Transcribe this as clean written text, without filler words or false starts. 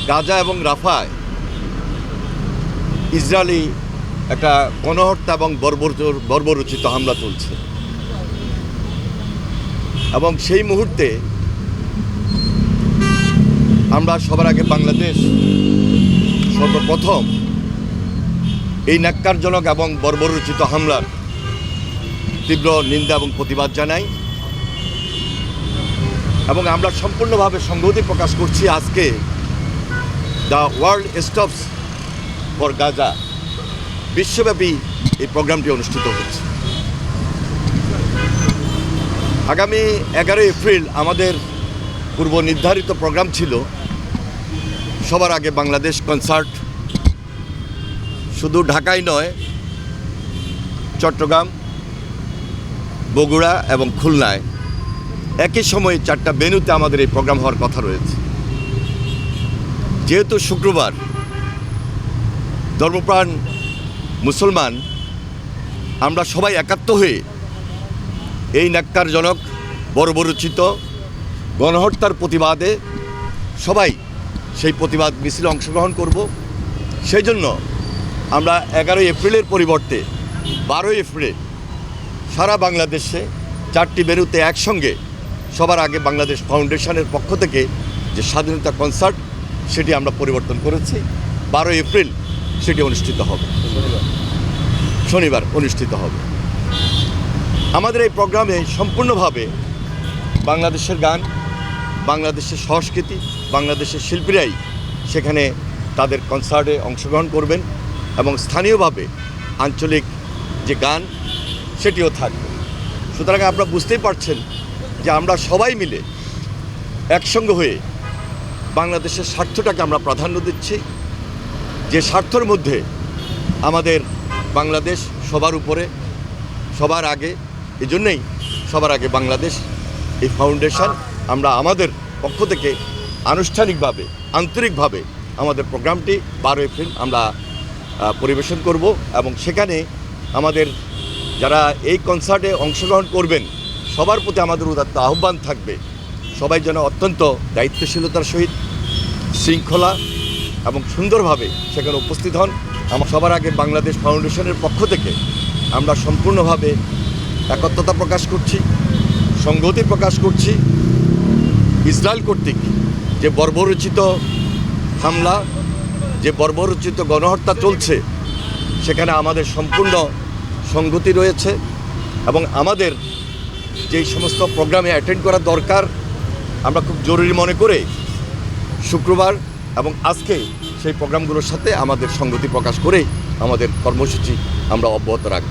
গাজা এবং রাফায় ইসরায়েলি একটা গণহত্যা এবং বর্বরোচিত হামলা চলছে এবং সেই মুহূর্তে আমরা সবার আগে বাংলাদেশ সর্বপ্রথম এই ন্যাক্কারজনক এবং বর্বরোচিত হামলার তীব্র নিন্দা এবং প্রতিবাদ জানাই এবং আমরা সম্পূর্ণভাবে সংহতি প্রকাশ করছি। আজকে the world stops for Gaza বিশ্বব্যাপী এই প্রোগ্রামটি অনুষ্ঠিত হচ্ছে। আগামী 11 এপ্রিল আমাদের পূর্ব নির্ধারিত প্রোগ্রাম ছিল সবার আগে বাংলাদেশ কনসার্ট। শুধু ঢাকায় নয়, চট্টগ্রাম, বগুড়া এবং খুলনায় একই সময়ে 4টা ভেন্যুতে আমাদের এই প্রোগ্রাম হওয়ার কথা রয়েছে। যেহেতু শুক্রবার, ধর্মপ্রাণ মুসলমান আমরা সবাই একাত্ম হয়ে এই ন্যাক্কারজনক বর্বরোচিত গণহত্যার প্রতিবাদে সবাই সেই প্রতিবাদ মিছিলে অংশগ্রহণ করব। সেই জন্য আমরা 11 এপ্রিলের পরিবর্তে 12 এপ্রিল সারা বাংলাদেশে 4টি ভেন্যুতে একসঙ্গে সবার আগে বাংলাদেশ ফাউন্ডেশনের পক্ষ থেকে যে স্বাধীনতা কনসার্ট সেটি আমরা পরিবর্তন করেছি। 12 এপ্রিল সেটি অনুষ্ঠিত হবে, শনিবার অনুষ্ঠিত হবে। আমাদের এই প্রোগ্রামে সম্পূর্ণভাবে বাংলাদেশের গান, বাংলাদেশের সংস্কৃতি, বাংলাদেশের শিল্পীরাই সেখানে তাদের কনসার্টে অংশগ্রহণ করবেন এবং স্থানীয়ভাবে আঞ্চলিক যে গান সেটিও থাকবে। সুতরাং আপনারা বুঝতেই পারছেন যে আমরা সবাই মিলে একসঙ্গে হয়ে বাংলাদেশের স্বার্থটাকে আমরা প্রাধান্য দিচ্ছি, যে স্বার্থের মধ্যে আমাদের বাংলাদেশ সবার উপরে, সবার আগে। এই জন্যেই সবার আগে বাংলাদেশ এই ফাউন্ডেশন আমরা আমাদের পক্ষ থেকে আনুষ্ঠানিকভাবে, আন্তরিকভাবে আমাদের প্রোগ্রামটি 12 এপ্রিল আমরা পরিবেশন করব এবং সেখানে আমাদের যারা এই কনসার্টে অংশগ্রহণ করবেন সবার প্রতি আমাদের উদাত্ত আহ্বান থাকবে, সবাই যেন অত্যন্ত দায়িত্বশীলতার সহিত, শৃঙ্খলা এবং সুন্দরভাবে সেখানে উপস্থিত হন। আমার সবার আগে বাংলাদেশ ফাউন্ডেশনের পক্ষ থেকে আমরা সম্পূর্ণভাবে একত্রতা প্রকাশ করছি, সংহতি প্রকাশ করছি। ইসরায়েল কর্তৃক যে বর্বরোচিত হামলা, যে বর্বরোচিত গণহত্যা চলছে সেখানে আমাদের সম্পূর্ণ সংহতি রয়েছে এবং আমাদের যেই সমস্ত প্রোগ্রামে অ্যাটেন্ড করা দরকার আমরা খুব জরুরি মনে করে শুক্রবার এবং আজকে সেই প্রোগ্রামগুলোর সাথে আমাদের সংগতি প্রকাশ করে আমাদের কর্মসূচি আমরা অব্যাহত রাখব।